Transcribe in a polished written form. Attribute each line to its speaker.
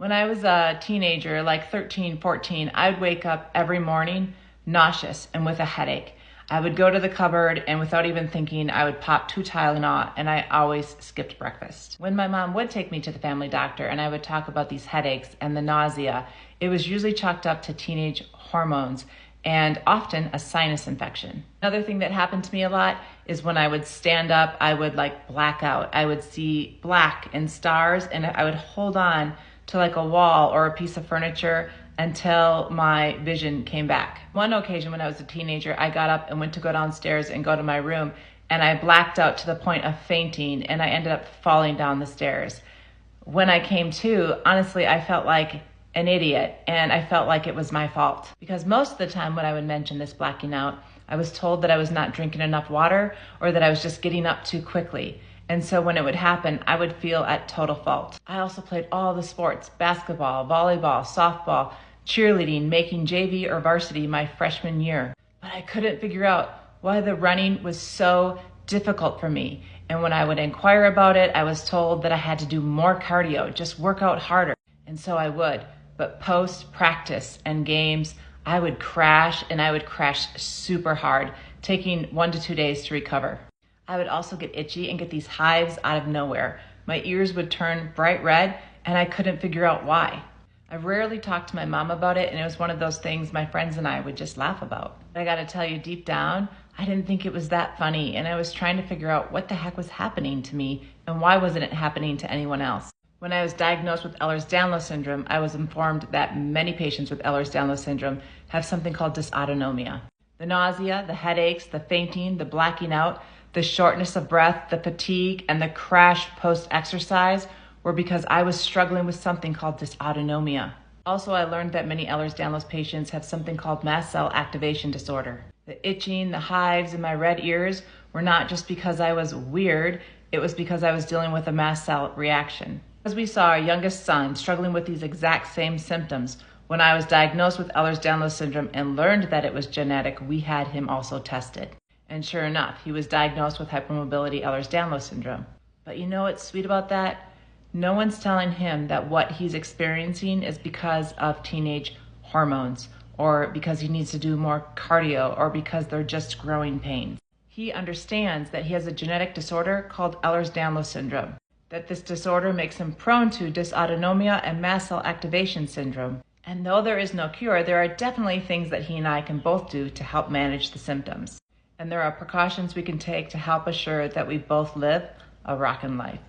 Speaker 1: When I was a teenager, like 13, 14, I would wake up every morning nauseous and with a headache. I would go to the cupboard and without even thinking, I would pop 2 Tylenol and I always skipped breakfast. When my mom would take me to the family doctor and I would talk about these headaches and the nausea, it was usually chalked up to teenage hormones and often a sinus infection. Another thing that happened to me a lot is when I would stand up, I would black out. I would see black and stars and I would hold on to a wall or a piece of furniture until my vision came back. One occasion when I was a teenager, I got up and went to go downstairs and go to my room and I blacked out to the point of fainting and I ended up falling down the stairs. When I came to, honestly, I felt like an idiot and I felt like it was my fault because most of the time when I would mention this blacking out, I was told that I was not drinking enough water or that I was just getting up too quickly. And so when it would happen, I would feel at total fault. I also played all the sports, basketball, volleyball, softball, cheerleading, making JV or varsity my freshman year. But I couldn't figure out why the running was so difficult for me. And when I would inquire about it, I was told that I had to do more cardio, just work out harder. And so I would. But post practice and games, I would crash and I would crash super hard, taking 1 to 2 days to recover. I would also get itchy and get these hives out of nowhere. My ears would turn bright red and I couldn't figure out why. I rarely talked to my mom about it and it was one of those things my friends and I would just laugh about. But I gotta tell you, deep down, I didn't think it was that funny and I was trying to figure out what the heck was happening to me and why wasn't it happening to anyone else. When I was diagnosed with Ehlers-Danlos syndrome, I was informed that many patients with Ehlers-Danlos syndrome have something called dysautonomia. The nausea, the headaches, the fainting, the blacking out, the shortness of breath, the fatigue, and the crash post-exercise were because I was struggling with something called dysautonomia. Also, I learned that many Ehlers-Danlos patients have something called mast cell activation disorder. The itching, the hives in my red ears were not just because I was weird, it was because I was dealing with a mast cell reaction. As we saw our youngest son struggling with these exact same symptoms, when I was diagnosed with Ehlers-Danlos syndrome and learned that it was genetic, we had him also tested. And sure enough, he was diagnosed with hypermobility Ehlers-Danlos syndrome. But you know what's sweet about that? No one's telling him that what he's experiencing is because of teenage hormones, or because he needs to do more cardio, or because they're just growing pains. He understands that he has a genetic disorder called Ehlers-Danlos syndrome, that this disorder makes him prone to dysautonomia and mast cell activation syndrome. And though there is no cure, there are definitely things that he and I can both do to help manage the symptoms. And there are precautions we can take to help assure that we both live a rockin' life.